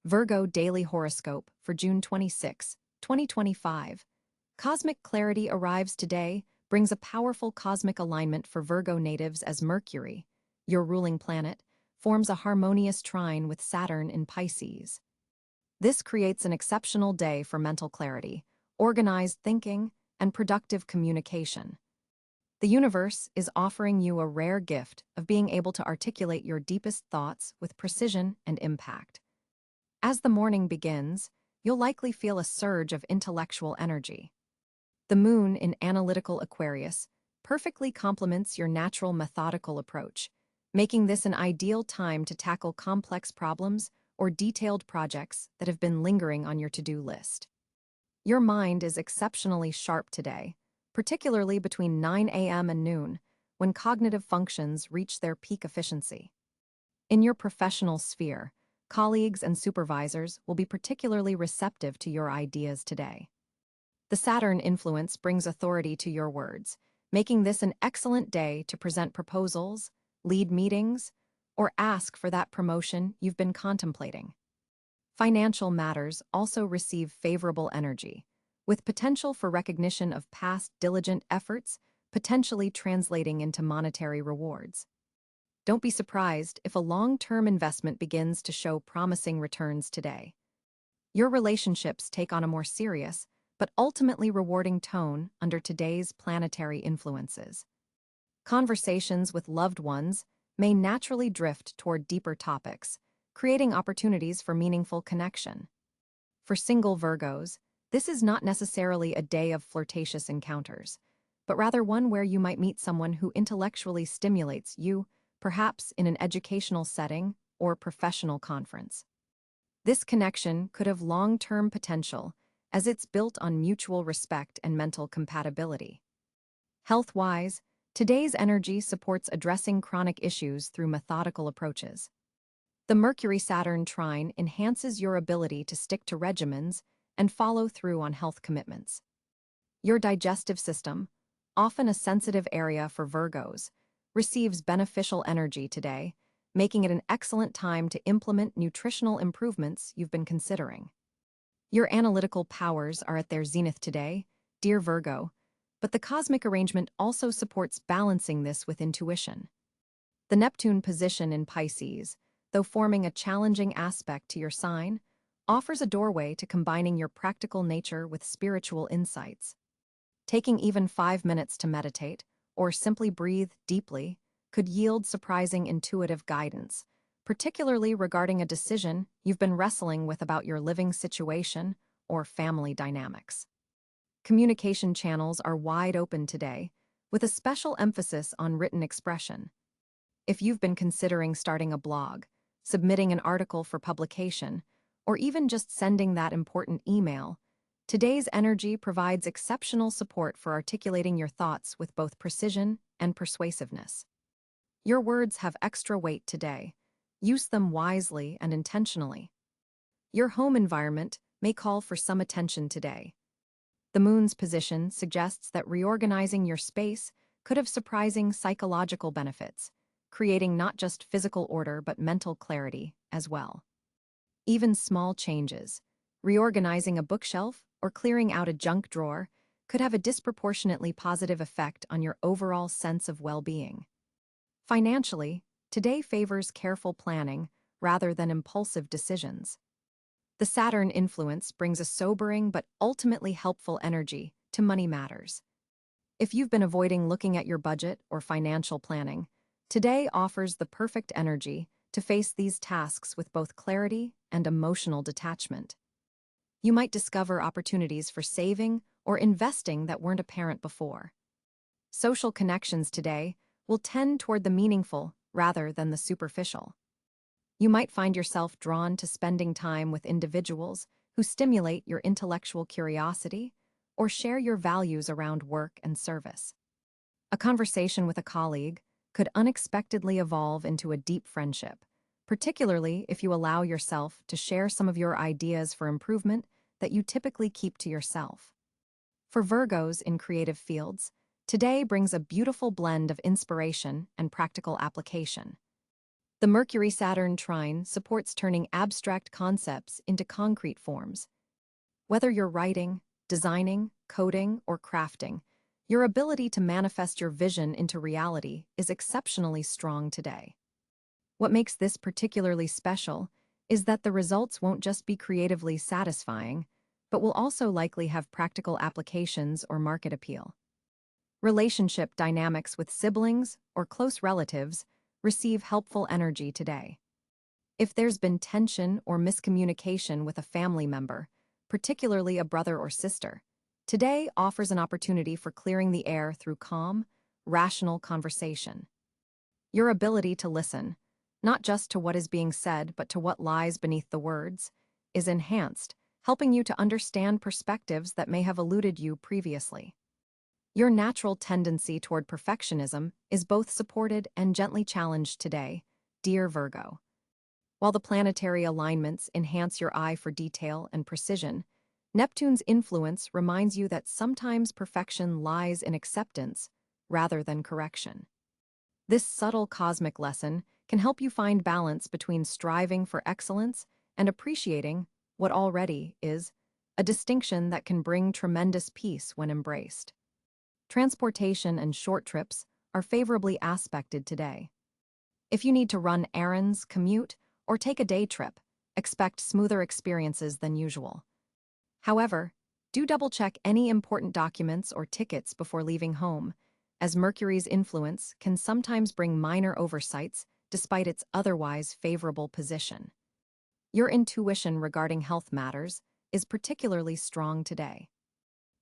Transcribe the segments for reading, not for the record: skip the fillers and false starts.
Virgo Daily Horoscope for June 26, 2025. Cosmic clarity arrives today, brings a powerful cosmic alignment for Virgo natives as Mercury, your ruling planet, forms a harmonious trine with Saturn in Pisces. This creates an exceptional day for mental clarity, organized thinking, and productive communication. The universe is offering you a rare gift of being able to articulate your deepest thoughts with precision and impact. As the morning begins, you'll likely feel a surge of intellectual energy. The moon in analytical Aquarius perfectly complements your natural methodical approach, making this an ideal time to tackle complex problems or detailed projects that have been lingering on your to-do list. Your mind is exceptionally sharp today, particularly between 9 a.m. and noon, when cognitive functions reach their peak efficiency. In your professional sphere, colleagues and supervisors will be particularly receptive to your ideas today. The Saturn influence brings authority to your words, making this an excellent day to present proposals, lead meetings, or ask for that promotion you've been contemplating. Financial matters also receive favorable energy, with potential for recognition of past diligent efforts potentially translating into monetary rewards. Don't be surprised if a long-term investment begins to show promising returns today. Your relationships take on a more serious, but ultimately rewarding tone under today's planetary influences. Conversations with loved ones may naturally drift toward deeper topics, creating opportunities for meaningful connection. For single Virgos, this is not necessarily a day of flirtatious encounters, but rather one where you might meet someone who intellectually stimulates you, perhaps in an educational setting or professional conference. This connection could have long-term potential, as it's built on mutual respect and mental compatibility. Health-wise, today's energy supports addressing chronic issues through methodical approaches. The Mercury-Saturn trine enhances your ability to stick to regimens and follow through on health commitments. Your digestive system, often a sensitive area for Virgos, receives beneficial energy today, making it an excellent time to implement nutritional improvements you've been considering. Your analytical powers are at their zenith today, dear Virgo, but the cosmic arrangement also supports balancing this with intuition. The Neptune position in Pisces, though forming a challenging aspect to your sign, offers a doorway to combining your practical nature with spiritual insights. Taking even 5 minutes to meditate, or simply breathe deeply, could yield surprising intuitive guidance, particularly regarding a decision you've been wrestling with about your living situation or family dynamics. Communication channels are wide open today, with a special emphasis on written expression. If you've been considering starting a blog, submitting an article for publication, or even just sending that important email, today's energy provides exceptional support for articulating your thoughts with both precision and persuasiveness. Your words have extra weight today. Use them wisely and intentionally. Your home environment may call for some attention today. The moon's position suggests that reorganizing your space could have surprising psychological benefits, creating not just physical order but mental clarity as well. Even small changes, reorganizing a bookshelf or clearing out a junk drawer, could have a disproportionately positive effect on your overall sense of well-being. Financially, today favors careful planning rather than impulsive decisions. The Saturn influence brings a sobering but ultimately helpful energy to money matters. If you've been avoiding looking at your budget or financial planning, today offers the perfect energy to face these tasks with both clarity and emotional detachment. You might discover opportunities for saving or investing that weren't apparent before. Social connections today will tend toward the meaningful rather than the superficial. You might find yourself drawn to spending time with individuals who stimulate your intellectual curiosity or share your values around work and service. A conversation with a colleague could unexpectedly evolve into a deep friendship, particularly if you allow yourself to share some of your ideas for improvement that you typically keep to yourself. For Virgos in creative fields, today brings a beautiful blend of inspiration and practical application. The Mercury-Saturn trine supports turning abstract concepts into concrete forms. Whether you're writing, designing, coding, or crafting, your ability to manifest your vision into reality is exceptionally strong today. What makes this particularly special is that the results won't just be creatively satisfying, but will also likely have practical applications or market appeal. Relationship dynamics with siblings or close relatives receive helpful energy today. If there's been tension or miscommunication with a family member, particularly a brother or sister, today offers an opportunity for clearing the air through calm, rational conversation. Your ability to listen, not just to what is being said but to what lies beneath the words, is enhanced, helping you to understand perspectives that may have eluded you previously. Your natural tendency toward perfectionism is both supported and gently challenged today, dear Virgo. While the planetary alignments enhance your eye for detail and precision, Neptune's influence reminds you that sometimes perfection lies in acceptance rather than correction. This subtle cosmic lesson can help you find balance between striving for excellence and appreciating what already is, a distinction that can bring tremendous peace when embraced. Transportation and short trips are favorably aspected today. If you need to run errands, commute, or take a day trip, expect smoother experiences than usual. However, do double-check any important documents or tickets before leaving home, as Mercury's influence can sometimes bring minor oversights despite its otherwise favorable position. Your intuition regarding health matters is particularly strong today.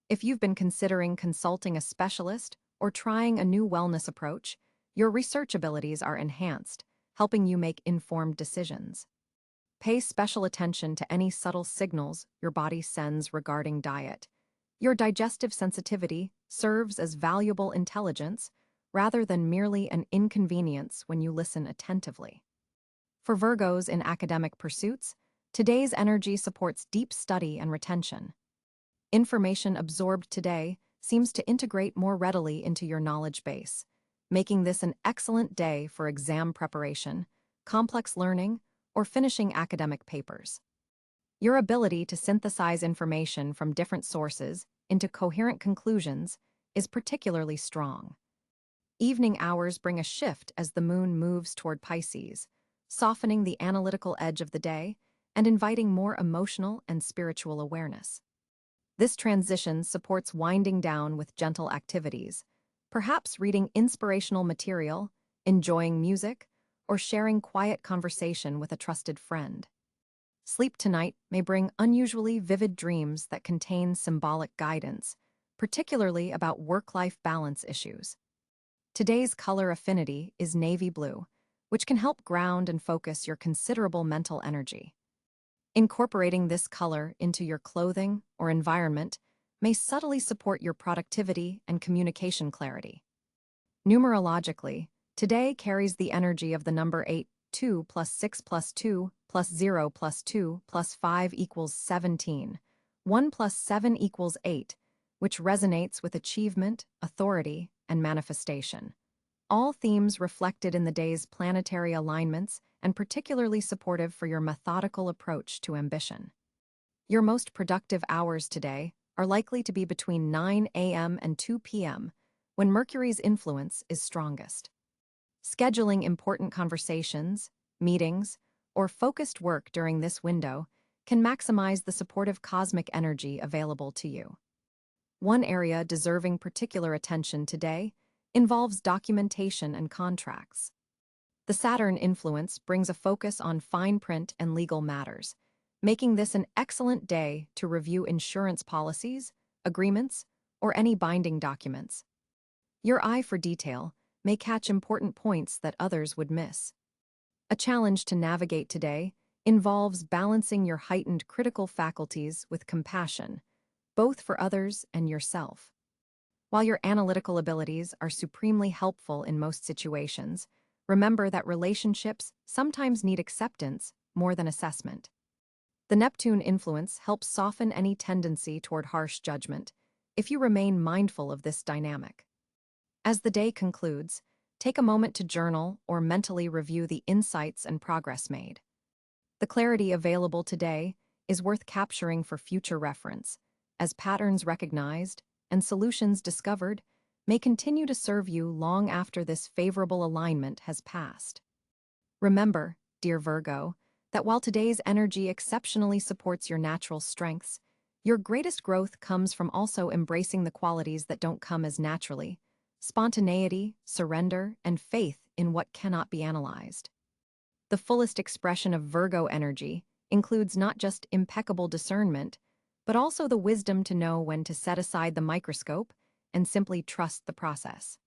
If you've been considering consulting a specialist or trying a new wellness approach, your research abilities are enhanced, helping you make informed decisions. Pay special attention to any subtle signals your body sends regarding diet. Your digestive sensitivity serves as valuable intelligence rather than merely an inconvenience when you listen attentively. For Virgos in academic pursuits, today's energy supports deep study and retention. Information absorbed today seems to integrate more readily into your knowledge base, making this an excellent day for exam preparation, complex learning, or finishing academic papers. Your ability to synthesize information from different sources into coherent conclusions is particularly strong. Evening hours bring a shift as the moon moves toward Pisces, softening the analytical edge of the day and inviting more emotional and spiritual awareness. This transition supports winding down with gentle activities, perhaps reading inspirational material, enjoying music, or sharing quiet conversation with a trusted friend. Sleep tonight may bring unusually vivid dreams that contain symbolic guidance, particularly about work-life balance issues. Today's color affinity is navy blue, which can help ground and focus your considerable mental energy. Incorporating this color into your clothing or environment may subtly support your productivity and communication clarity. Numerologically, today carries the energy of the number 8, 2 plus 6 plus 2 plus 0 plus 2 plus 5 equals 17, 1 plus 7 equals 8, which resonates with achievement, authority, and manifestation. All themes reflected in the day's planetary alignments and particularly supportive for your methodical approach to ambition. Your most productive hours today are likely to be between 9 a.m. and 2 p.m., when Mercury's influence is strongest. Scheduling important conversations, meetings, or focused work during this window can maximize the supportive cosmic energy available to you. One area deserving particular attention today involves documentation and contracts. The Saturn influence brings a focus on fine print and legal matters, making this an excellent day to review insurance policies, agreements, or any binding documents. Your eye for detail may catch important points that others would miss. A challenge to navigate today involves balancing your heightened critical faculties with compassion, both for others and yourself. While your analytical abilities are supremely helpful in most situations, remember that relationships sometimes need acceptance more than assessment. The Neptune influence helps soften any tendency toward harsh judgment if you remain mindful of this dynamic. As the day concludes, take a moment to journal or mentally review the insights and progress made. The clarity available today is worth capturing for future reference, as patterns recognized and solutions discovered may continue to serve you long after this favorable alignment has passed. Remember, dear Virgo, that while today's energy exceptionally supports your natural strengths, your greatest growth comes from also embracing the qualities that don't come as naturally: spontaneity, surrender, and faith in what cannot be analyzed. The fullest expression of Virgo energy includes not just impeccable discernment, but also the wisdom to know when to set aside the microscope and simply trust the process.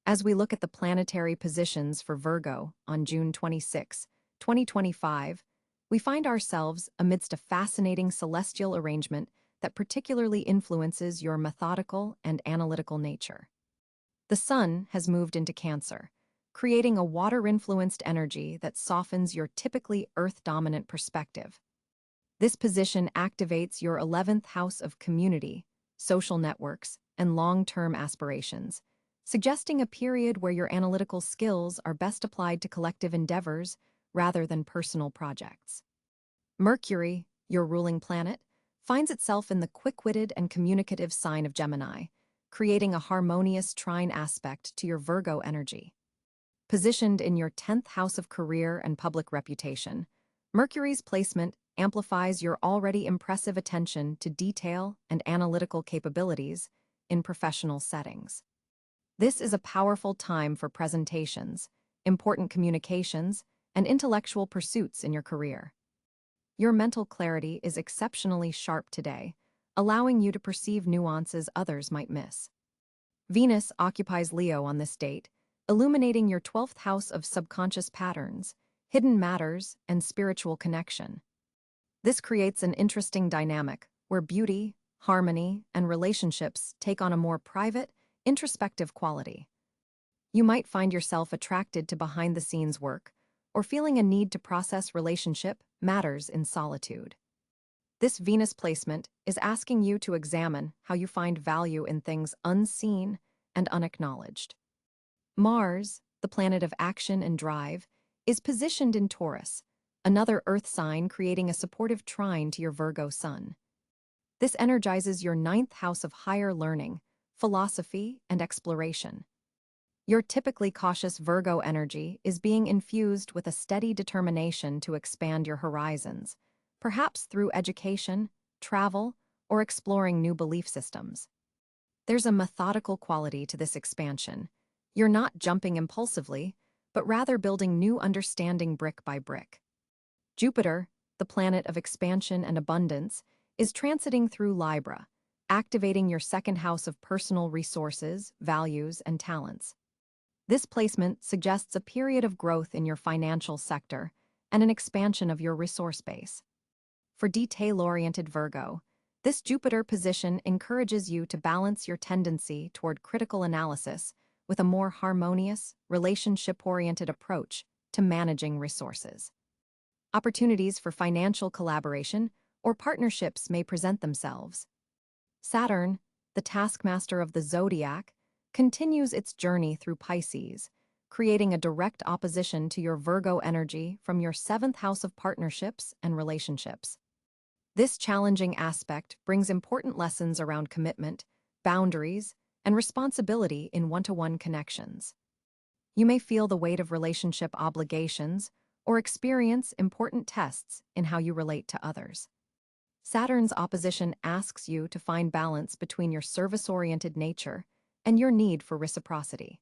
As we look at the planetary positions for Virgo on June 26, 2025, we find ourselves amidst a fascinating celestial arrangement that particularly influences your methodical and analytical nature. The Sun has moved into Cáncer, creating a water-influenced energy that softens your typically Earth-dominant perspective. This position activates your 11th house of community, social networks, and long-term aspirations, suggesting a period where your analytical skills are best applied to collective endeavors rather than personal projects. Mercury, your ruling planet, finds itself in the quick-witted and communicative sign of Gemini, creating a harmonious trine aspect to your Virgo energy. Positioned in your 10th house of career and public reputation, Mercury's placement amplifies your already impressive attention to detail and analytical capabilities in professional settings. This is a powerful time for presentations, important communications, and intellectual pursuits in your career. Your mental clarity is exceptionally sharp today, allowing you to perceive nuances others might miss. Venus occupies Leo on this date, illuminating your 12th house of subconscious patterns, hidden matters, and spiritual connection. This creates an interesting dynamic where beauty, harmony, and relationships take on a more private, introspective quality. You might find yourself attracted to behind-the-scenes work or feeling a need to process relationship matters in solitude. This Venus placement is asking you to examine how you find value in things unseen and unacknowledged. Mars, the planet of action and drive, is positioned in Taurus, another Earth sign creating a supportive trine to your Virgo Sun. This energizes your 9th house of higher learning, philosophy, and exploration. Your typically cautious Virgo energy is being infused with a steady determination to expand your horizons, perhaps through education, travel, or exploring new belief systems. There's a methodical quality to this expansion. You're not jumping impulsively, but rather building new understanding brick by brick. Jupiter, the planet of expansion and abundance, is transiting through Libra, activating your 2nd house of personal resources, values, and talents. This placement suggests a period of growth in your financial sector and an expansion of your resource base. For detail-oriented Virgo, this Jupiter position encourages you to balance your tendency toward critical analysis with a more harmonious, relationship-oriented approach to managing resources. Opportunities for financial collaboration or partnerships may present themselves. Saturn, the taskmaster of the zodiac, continues its journey through Pisces, creating a direct opposition to your Virgo energy from your 7th house of partnerships and relationships. This challenging aspect brings important lessons around commitment, boundaries, and responsibility in one-to-one connections. You may feel the weight of relationship obligations or experience important tests in how you relate to others. Saturn's opposition asks you to find balance between your service-oriented nature and your need for reciprocity.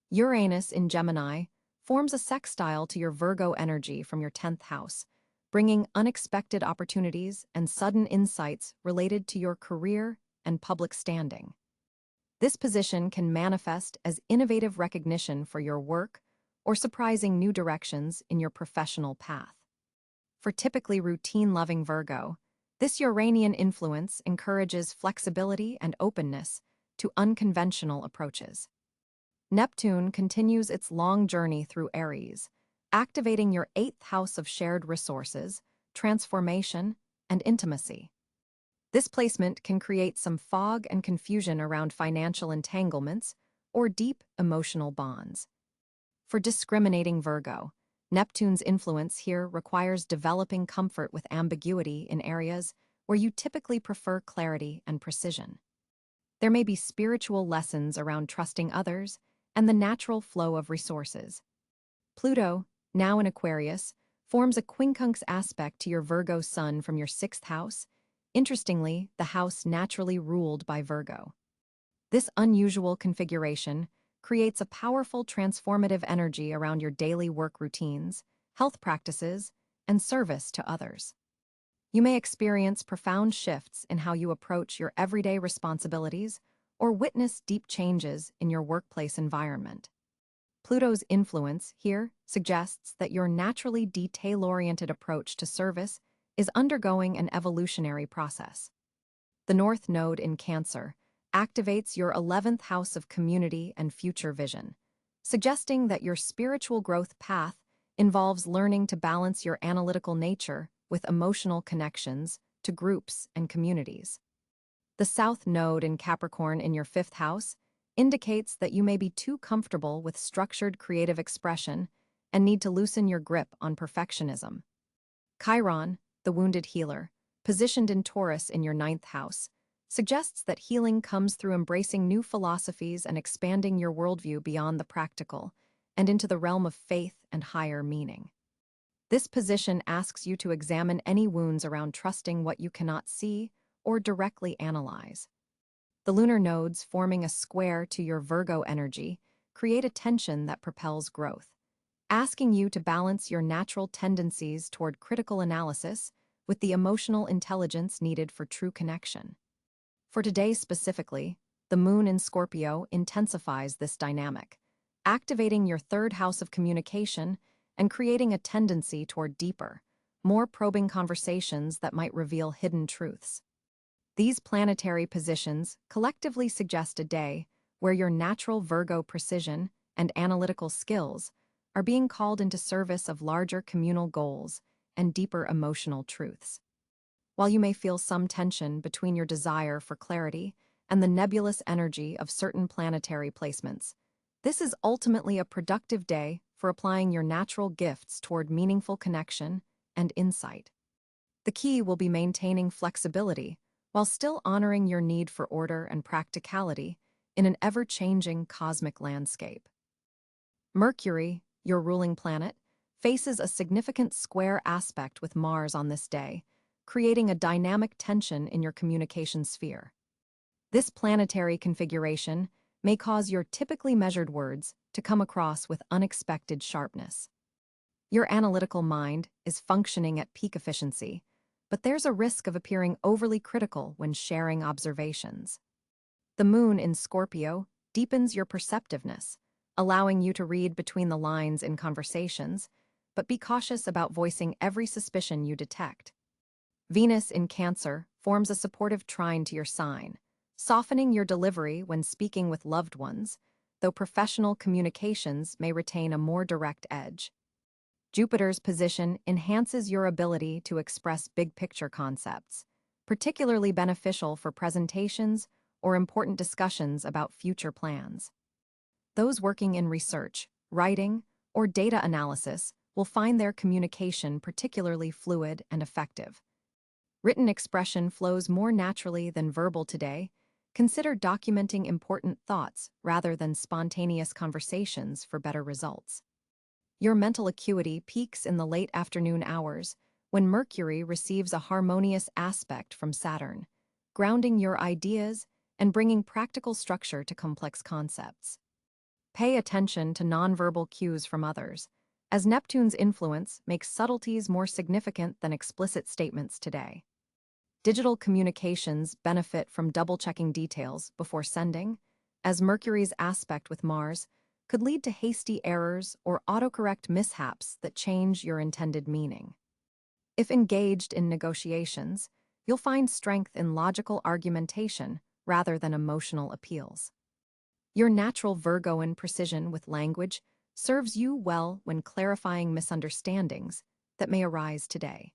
Uranus in Gemini forms a sextile to your Virgo energy from your 10th house, bringing unexpected opportunities and sudden insights related to your career and public standing. This position can manifest as innovative recognition for your work or surprising new directions in your professional path. For typically routine-loving Virgo, this Uranian influence encourages flexibility and openness to unconventional approaches. Neptune continues its long journey through Aries, activating your 8th house of shared resources, transformation, and intimacy. This placement can create some fog and confusion around financial entanglements or deep emotional bonds. For discriminating Virgo, Neptune's influence here requires developing comfort with ambiguity in areas where you typically prefer clarity and precision. There may be spiritual lessons around trusting others and the natural flow of resources. Pluto, now in Aquarius, forms a quincunx aspect to your Virgo sun from your 6th house, interestingly, the house naturally ruled by Virgo. This unusual configuration creates a powerful transformative energy around your daily work routines, health practices, and service to others. You may experience profound shifts in how you approach your everyday responsibilities or witness deep changes in your workplace environment. Pluto's influence here suggests that your naturally detail-oriented approach to service is undergoing an evolutionary process. The North Node in Cáncer activates your 11th house of community and future vision, suggesting that your spiritual growth path involves learning to balance your analytical nature with emotional connections to groups and communities. The South Node in Capricorn in your 5th house indicates that you may be too comfortable with structured creative expression and need to loosen your grip on perfectionism. Chiron, the wounded healer, positioned in Taurus in your 9th house, suggests that healing comes through embracing new philosophies and expanding your worldview beyond the practical and into the realm of faith and higher meaning. This position asks you to examine any wounds around trusting what you cannot see or directly analyze. The lunar nodes forming a square to your Virgo energy create a tension that propels growth, asking you to balance your natural tendencies toward critical analysis with the emotional intelligence needed for true connection. For today specifically, the moon in Scorpio intensifies this dynamic, activating your 3rd house of communication and creating a tendency toward deeper, more probing conversations that might reveal hidden truths. These planetary positions collectively suggest a day where your natural Virgo precision and analytical skills are being called into service of larger communal goals and deeper emotional truths. While you may feel some tension between your desire for clarity and the nebulous energy of certain planetary placements, this is ultimately a productive day for applying your natural gifts toward meaningful connection and insight. The key will be maintaining flexibility while still honoring your need for order and practicality in an ever-changing cosmic landscape. Mercury, your ruling planet, faces a significant square aspect with Mars on this day, creating a dynamic tension in your communication sphere. This planetary configuration may cause your typically measured words to come across with unexpected sharpness. Your analytical mind is functioning at peak efficiency, but there's a risk of appearing overly critical when sharing observations. The moon in Scorpio deepens your perceptiveness, allowing you to read between the lines in conversations, but be cautious about voicing every suspicion you detect. Venus in Cáncer forms a supportive trine to your sign, softening your delivery when speaking with loved ones, though professional communications may retain a more direct edge. Jupiter's position enhances your ability to express big-picture concepts, particularly beneficial for presentations or important discussions about future plans. Those working in research, writing, or data analysis will find their communication particularly fluid and effective. Written expression flows more naturally than verbal today. Consider documenting important thoughts rather than spontaneous conversations for better results. Your mental acuity peaks in the late afternoon hours when Mercury receives a harmonious aspect from Saturn, grounding your ideas and bringing practical structure to complex concepts. Pay attention to nonverbal cues from others, as Neptune's influence makes subtleties more significant than explicit statements today. Digital communications benefit from double-checking details before sending, as Mercury's aspect with Mars could lead to hasty errors or autocorrect mishaps that change your intended meaning. If engaged in negotiations, you'll find strength in logical argumentation rather than emotional appeals. Your natural Virgoan precision with language serves you well when clarifying misunderstandings that may arise today.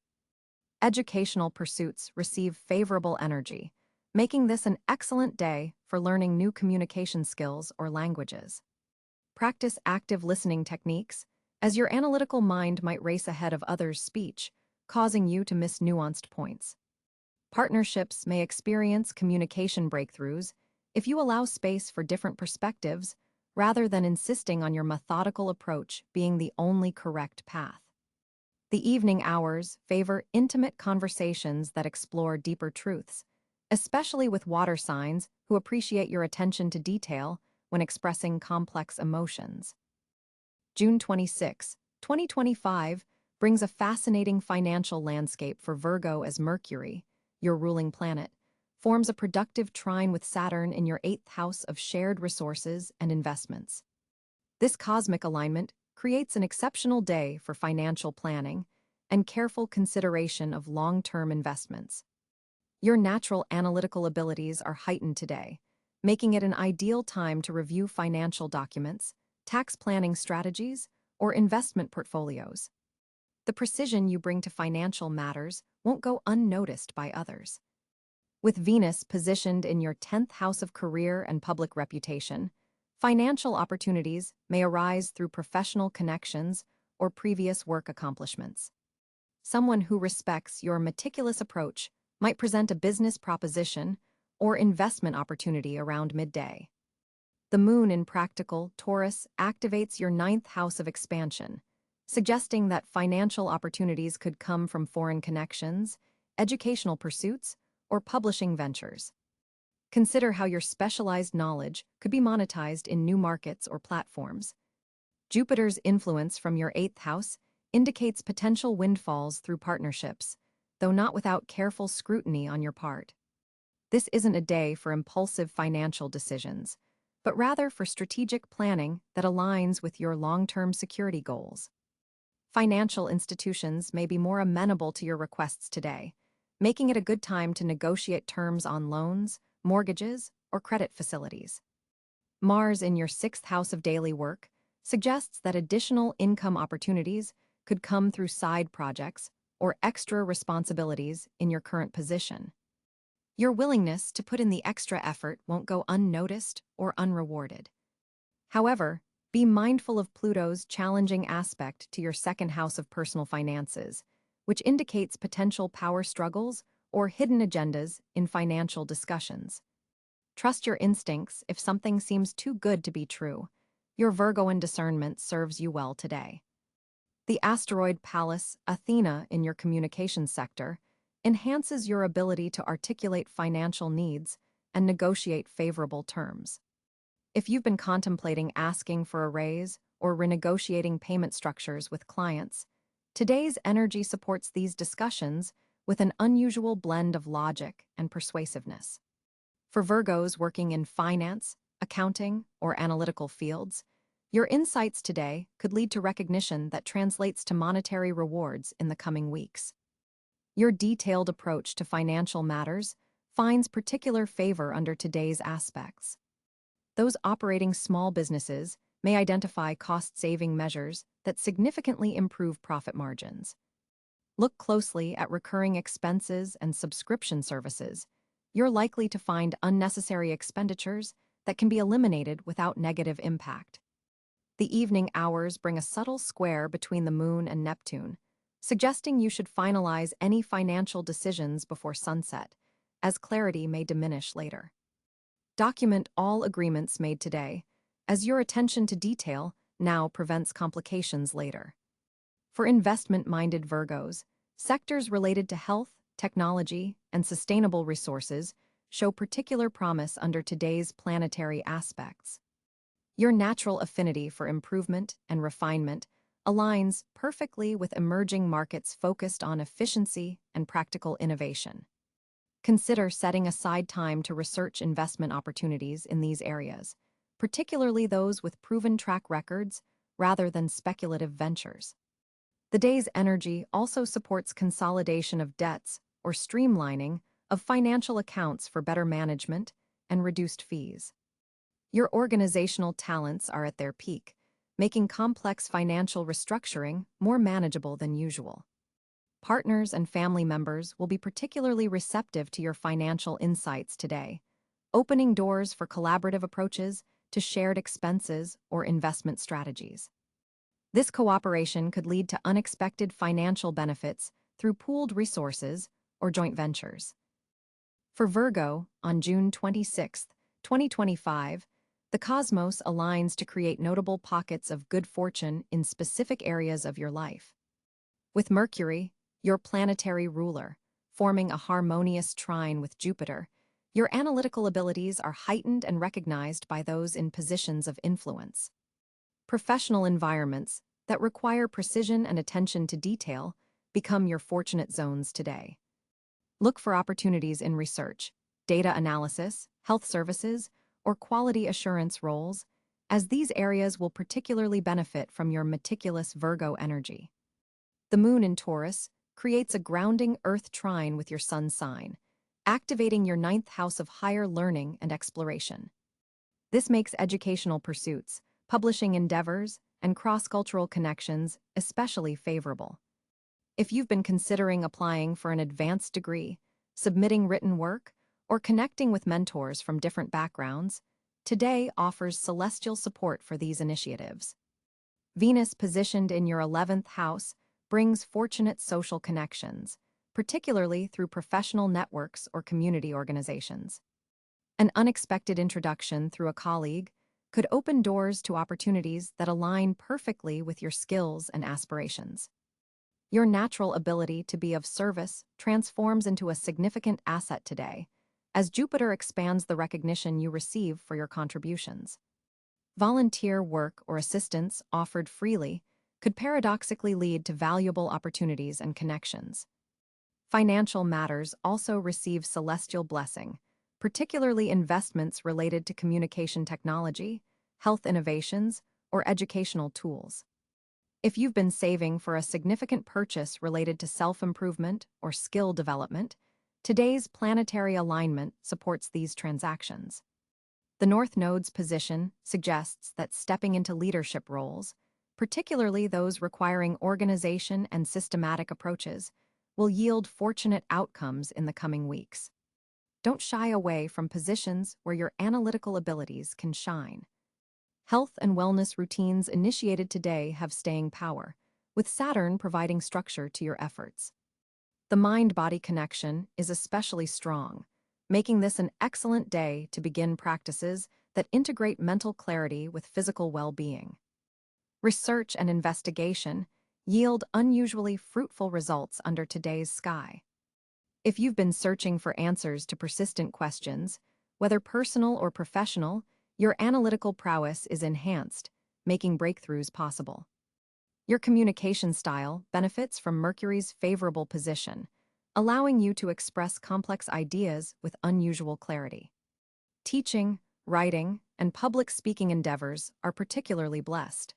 Educational pursuits receive favorable energy, making this an excellent day for learning new communication skills or languages. Practice active listening techniques, as your analytical mind might race ahead of others' speech, causing you to miss nuanced points. Partnerships may experience communication breakthroughs if you allow space for different perspectives rather than insisting on your methodical approach being the only correct path. The evening hours favor intimate conversations that explore deeper truths, especially with water signs who appreciate your attention to detail when expressing complex emotions. June 26, 2025, brings a fascinating financial landscape for Virgo as Mercury, your ruling planet, forms a productive trine with Saturn in your 8th house of shared resources and investments. This cosmic alignment creates an exceptional day for financial planning and careful consideration of long-term investments. Your natural analytical abilities are heightened today, making it an ideal time to review financial documents, tax planning strategies, or investment portfolios. The precision you bring to financial matters won't go unnoticed by others. With Venus positioned in your 10th house of career and public reputation, financial opportunities may arise through professional connections or previous work accomplishments. Someone who respects your meticulous approach might present a business proposition or investment opportunity around midday. The moon in practical Taurus activates your 9th house of expansion, suggesting that financial opportunities could come from foreign connections, educational pursuits, or publishing ventures. Consider how your specialized knowledge could be monetized in new markets or platforms. Jupiter's influence from your 8th house indicates potential windfalls through partnerships, though not without careful scrutiny on your part. This isn't a day for impulsive financial decisions, but rather for strategic planning that aligns with your long-term security goals. Financial institutions may be more amenable to your requests today, making it a good time to negotiate terms on loans, mortgages, or credit facilities. Mars in your 6th house of daily work suggests that additional income opportunities could come through side projects or extra responsibilities in your current position. Your willingness to put in the extra effort won't go unnoticed or unrewarded. However, be mindful of Pluto's challenging aspect to your 2nd house of personal finances, which indicates potential power struggles or hidden agendas in financial discussions. Trust your instincts if something seems too good to be true. Your Virgoan discernment serves you well today. The asteroid Pallas Athena in your communications sector enhances your ability to articulate financial needs and negotiate favorable terms. If you've been contemplating asking for a raise or renegotiating payment structures with clients, today's energy supports these discussions with an unusual blend of logic and persuasiveness. For Virgos working in finance, accounting, or analytical fields, your insights today could lead to recognition that translates to monetary rewards in the coming weeks. Your detailed approach to financial matters finds particular favor under today's aspects. Those operating small businesses may identify cost-saving measures that significantly improve profit margins. Look closely at recurring expenses and subscription services. You're likely to find unnecessary expenditures that can be eliminated without negative impact. The evening hours bring a subtle square between the moon and Neptune, suggesting you should finalize any financial decisions before sunset, as clarity may diminish later. Document all agreements made today, as your attention to detail now prevents complications later. For investment-minded Virgos, sectors related to health, technology, and sustainable resources show particular promise under today's planetary aspects. Your natural affinity for improvement and refinement aligns perfectly with emerging markets focused on efficiency and practical innovation. Consider setting aside time to research investment opportunities in these areas, particularly those with proven track records rather than speculative ventures. The day's energy also supports consolidation of debts or streamlining of financial accounts for better management and reduced fees. Your organizational talents are at their peak, making complex financial restructuring more manageable than usual. Partners and family members will be particularly receptive to your financial insights today, opening doors for collaborative approaches to shared expenses or investment strategies. This cooperation could lead to unexpected financial benefits through pooled resources or joint ventures. For Virgo, on June 26, 2025, the cosmos aligns to create notable pockets of good fortune in specific areas of your life. With Mercury, your planetary ruler, forming a harmonious trine with Jupiter, your analytical abilities are heightened and recognized by those in positions of influence. Professional environments that require precision and attention to detail become your fortunate zones today. Look for opportunities in research, data analysis, health services, or quality assurance roles, as these areas will particularly benefit from your meticulous Virgo energy. The moon in Taurus creates a grounding earth trine with your sun sign, activating your ninth house of higher learning and exploration. This makes educational pursuits, publishing endeavors, and cross-cultural connections especially favorable. If you've been considering applying for an advanced degree, submitting written work, or connecting with mentors from different backgrounds, today offers celestial support for these initiatives. Venus, positioned in your 11th house, brings fortunate social connections, particularly through professional networks or community organizations. An unexpected introduction through a colleague could open doors to opportunities that align perfectly with your skills and aspirations. Your natural ability to be of service transforms into a significant asset today, as Jupiter expands the recognition you receive for your contributions. Volunteer work or assistance offered freely could paradoxically lead to valuable opportunities and connections. Financial matters also receive celestial blessing, particularly investments related to communication technology, health innovations, or educational tools. If you've been saving for a significant purchase related to self-improvement or skill development, today's planetary alignment supports these transactions. The North Node's position suggests that stepping into leadership roles, particularly those requiring organization and systematic approaches, will yield fortunate outcomes in the coming weeks. Don't shy away from positions where your analytical abilities can shine. Health and wellness routines initiated today have staying power, with Saturn providing structure to your efforts. The mind-body connection is especially strong, making this an excellent day to begin practices that integrate mental clarity with physical well-being. Research and investigation yield unusually fruitful results under today's sky. If you've been searching for answers to persistent questions, whether personal or professional, your analytical prowess is enhanced, making breakthroughs possible. Your communication style benefits from Mercury's favorable position, allowing you to express complex ideas with unusual clarity. Teaching, writing, and public speaking endeavors are particularly blessed.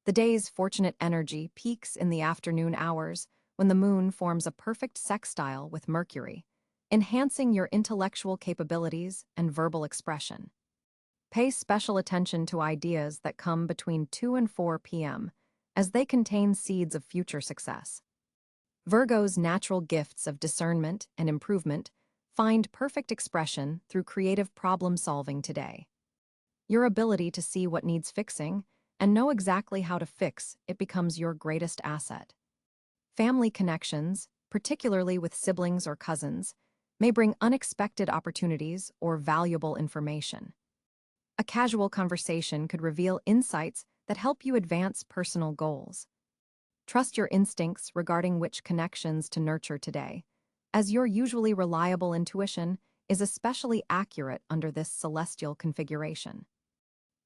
The day's fortunate energy peaks in the afternoon hours when the moon forms a perfect sextile with Mercury, enhancing your intellectual capabilities and verbal expression. Pay special attention to ideas that come between 2 and 4 p.m., as they contain seeds of future success. Virgo's natural gifts of discernment and improvement find perfect expression through creative problem-solving today. Your ability to see what needs fixing and know exactly how to fix it becomes your greatest asset. Family connections, particularly with siblings or cousins, may bring unexpected opportunities or valuable information. A casual conversation could reveal insights that help you advance personal goals. Trust your instincts regarding which connections to nurture today, as your usually reliable intuition is especially accurate under this celestial configuration.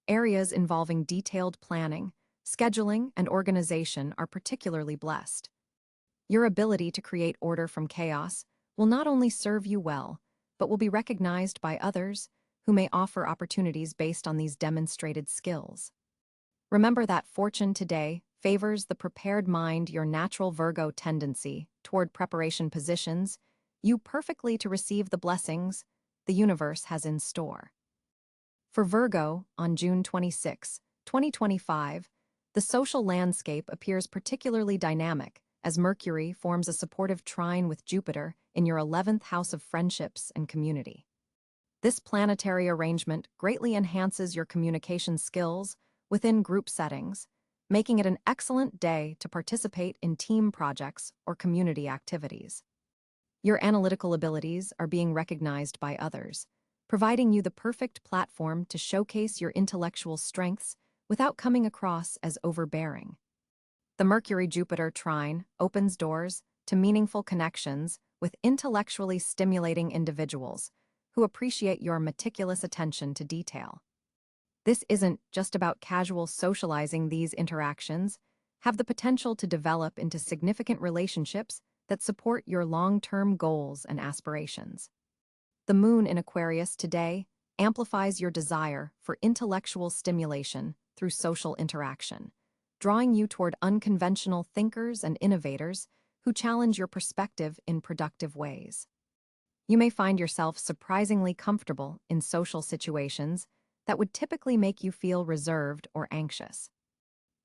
Areas involving detailed planning, scheduling, and organization are particularly blessed. Your ability to create order from chaos will not only serve you well, but will be recognized by others who may offer opportunities based on these demonstrated skills. Remember that fortune today favors the prepared mind. Your natural Virgo tendency toward preparation positions you perfectly to receive the blessings the universe has in store. For Virgo, on June 26, 2025, the social landscape appears particularly dynamic as Mercury forms a supportive trine with Jupiter in your 11th house of friendships and community. This planetary arrangement greatly enhances your communication skills within group settings, making it an excellent day to participate in team projects or community activities. Your analytical abilities are being recognized by others, providing you the perfect platform to showcase your intellectual strengths without coming across as overbearing. The Mercury-Jupiter trine opens doors to meaningful connections with intellectually stimulating individuals who appreciate your meticulous attention to detail. This isn't just about casual socializing. These interactions have the potential to develop into significant relationships that support your long-term goals and aspirations. The moon in Aquarius today amplifies your desire for intellectual stimulation through social interaction, drawing you toward unconventional thinkers and innovators who challenge your perspective in productive ways. You may find yourself surprisingly comfortable in social situations that would typically make you feel reserved or anxious.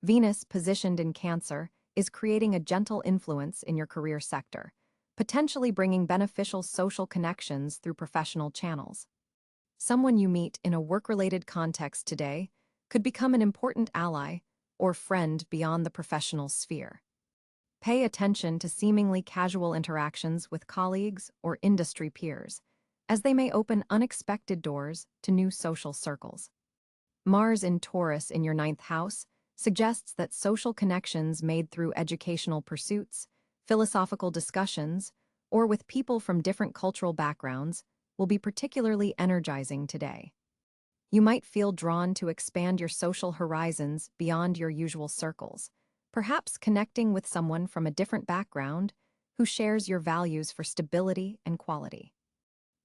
Venus, positioned in Cáncer, is creating a gentle influence in your career sector, potentially bringing beneficial social connections through professional channels. Someone you meet in a work-related context today could become an important ally or friend beyond the professional sphere. Pay attention to seemingly casual interactions with colleagues or industry peers, as they may open unexpected doors to new social circles. Mars in Taurus in your 9th house suggests that social connections made through educational pursuits, philosophical discussions, or with people from different cultural backgrounds will be particularly energizing today. You might feel drawn to expand your social horizons beyond your usual circles, perhaps connecting with someone from a different background who shares your values for stability and quality.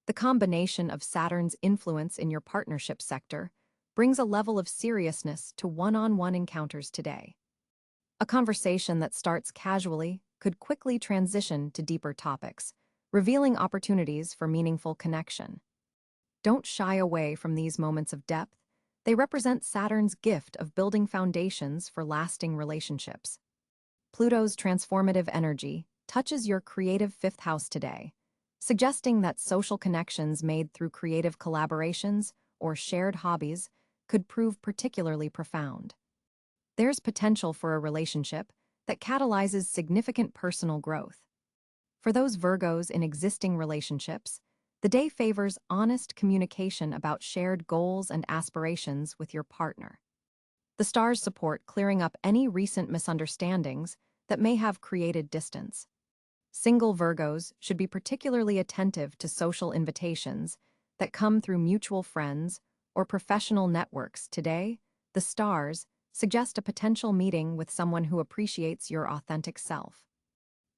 The combination of Saturn's influence in your partnership sector brings a level of seriousness to one-on-one encounters today. A conversation that starts casually could quickly transition to deeper topics, revealing opportunities for meaningful connection. Don't shy away from these moments of depth. They represent Saturn's gift of building foundations for lasting relationships. Pluto's transformative energy touches your creative 5th house today, suggesting that social connections made through creative collaborations or shared hobbies could prove particularly profound. There's potential for a relationship that catalyzes significant personal growth. For those Virgos in existing relationships, the day favors honest communication about shared goals and aspirations with your partner. The stars support clearing up any recent misunderstandings that may have created distance. Single Virgos should be particularly attentive to social invitations that come through mutual friends or professional networks. Today, the stars suggest a potential meeting with someone who appreciates your authentic self.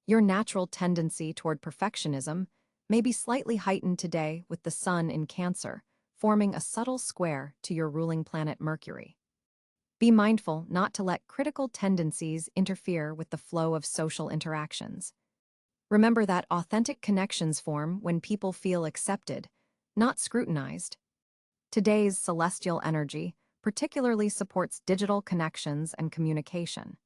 Your natural tendency toward perfectionism may be slightly heightened today with the Sun in Cáncer, forming a subtle square to your ruling planet Mercury. Be mindful not to let critical tendencies interfere with the flow of social interactions. Remember that authentic connections form when people feel accepted, not scrutinized. Today's celestial energy particularly supports digital connections and communication.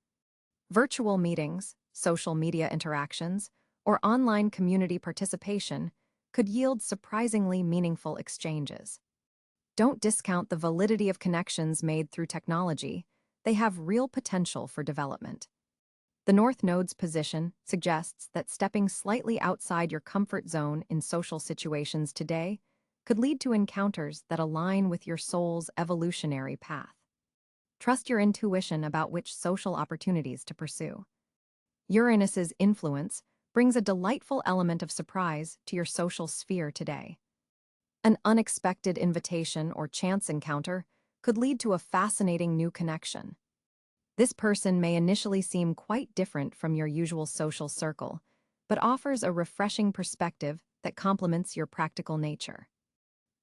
Virtual meetings, social media interactions, or online community participation could yield surprisingly meaningful exchanges. Don't discount the validity of connections made through technology. They have real potential for development. The North Node's position suggests that stepping slightly outside your comfort zone in social situations today could lead to encounters that align with your soul's evolutionary path. Trust your intuition about which social opportunities to pursue. Uranus's influence brings a delightful element of surprise to your social sphere today. An unexpected invitation or chance encounter could lead to a fascinating new connection. This person may initially seem quite different from your usual social circle, but offers a refreshing perspective that complements your practical nature.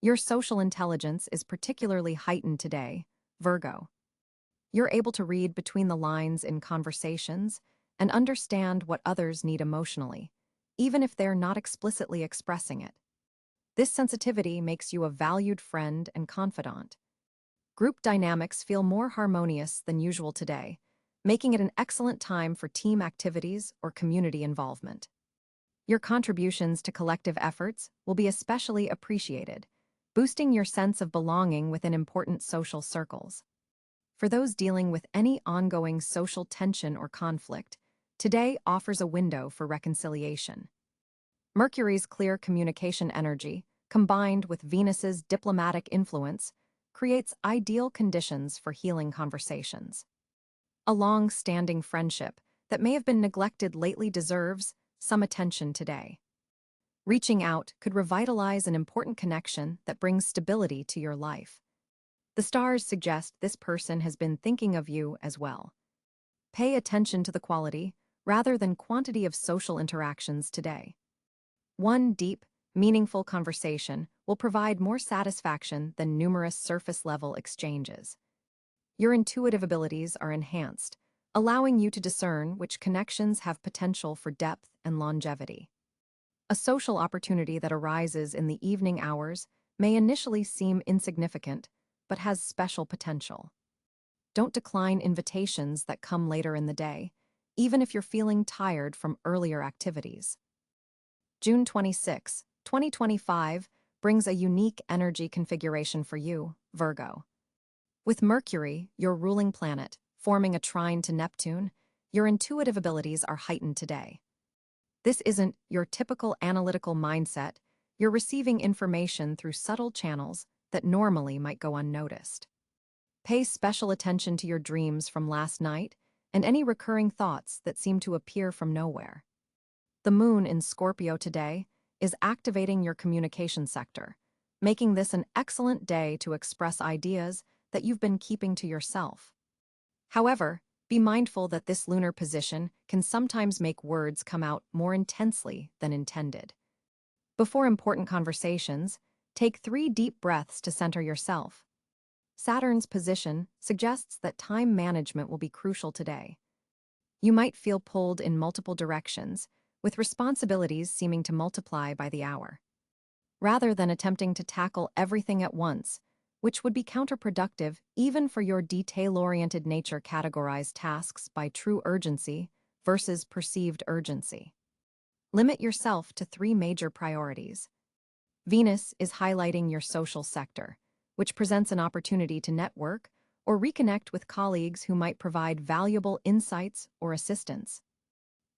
Your social intelligence is particularly heightened today, Virgo. You're able to read between the lines in conversations and understand what others need emotionally, even if they're not explicitly expressing it. This sensitivity makes you a valued friend and confidant. Group dynamics feel more harmonious than usual today, making it an excellent time for team activities or community involvement. Your contributions to collective efforts will be especially appreciated, boosting your sense of belonging within important social circles. For those dealing with any ongoing social tension or conflict, today offers a window for reconciliation. Mercury's clear communication energy, combined with Venus's diplomatic influence, creates ideal conditions for healing conversations. A long-standing friendship that may have been neglected lately deserves some attention today. Reaching out could revitalize an important connection that brings stability to your life. The stars suggest this person has been thinking of you as well. Pay attention to the quality rather than quantity of social interactions today. One deep, meaningful conversation will provide more satisfaction than numerous surface-level exchanges. Your intuitive abilities are enhanced, allowing you to discern which connections have potential for depth and longevity. A social opportunity that arises in the evening hours may initially seem insignificant, but has special potential. Don't decline invitations that come later in the day, even if you're feeling tired from earlier activities. June 26, 2025 brings a unique energy configuration for you, Virgo. With Mercury, your ruling planet, forming a trine to Neptune, your intuitive abilities are heightened today. This isn't your typical analytical mindset. You're receiving information through subtle channels that normally might go unnoticed. Pay special attention to your dreams from last night and any recurring thoughts that seem to appear from nowhere. The moon in Scorpio today is activating your communication sector, making this an excellent day to express ideas that you've been keeping to yourself. However, be mindful that this lunar position can sometimes make words come out more intensely than intended. Before important conversations, take 3 deep breaths to center yourself. Saturn's position suggests that time management will be crucial today. You might feel pulled in multiple directions, with responsibilities seeming to multiply by the hour. Rather than attempting to tackle everything at once, which would be counterproductive even for your detail-oriented nature, categorize tasks by true urgency versus perceived urgency. Limit yourself to 3 major priorities. Venus is highlighting your social sector, which presents an opportunity to network or reconnect with colleagues who might provide valuable insights or assistance.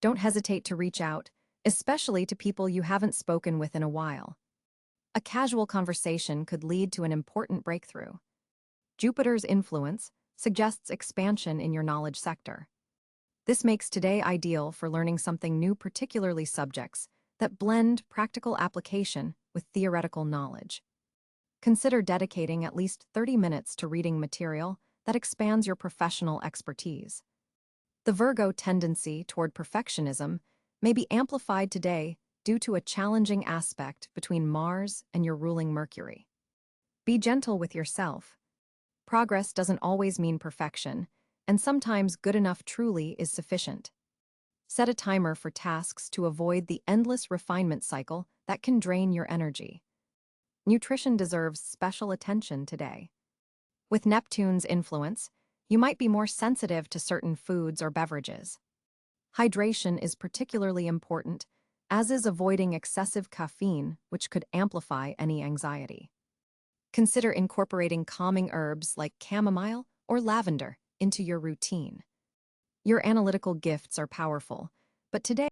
Don't hesitate to reach out, especially to people you haven't spoken with in a while. A casual conversation could lead to an important breakthrough. Jupiter's influence suggests expansion in your knowledge sector. This makes today ideal for learning something new, particularly subjects that blend practical application with theoretical knowledge. Consider dedicating at least 30 minutes to reading material that expands your professional expertise. The Virgo tendency toward perfectionism may be amplified today due to a challenging aspect between Mars and your ruling Mercury. Be gentle with yourself. Progress doesn't always mean perfection, and sometimes good enough truly is sufficient. Set a timer for tasks to avoid the endless refinement cycle that can drain your energy. Nutrition deserves special attention today. With Neptune's influence, you might be more sensitive to certain foods or beverages. Hydration is particularly important, as is avoiding excessive caffeine, which could amplify any anxiety. Consider incorporating calming herbs like chamomile or lavender into your routine. Your analytical gifts are powerful, but today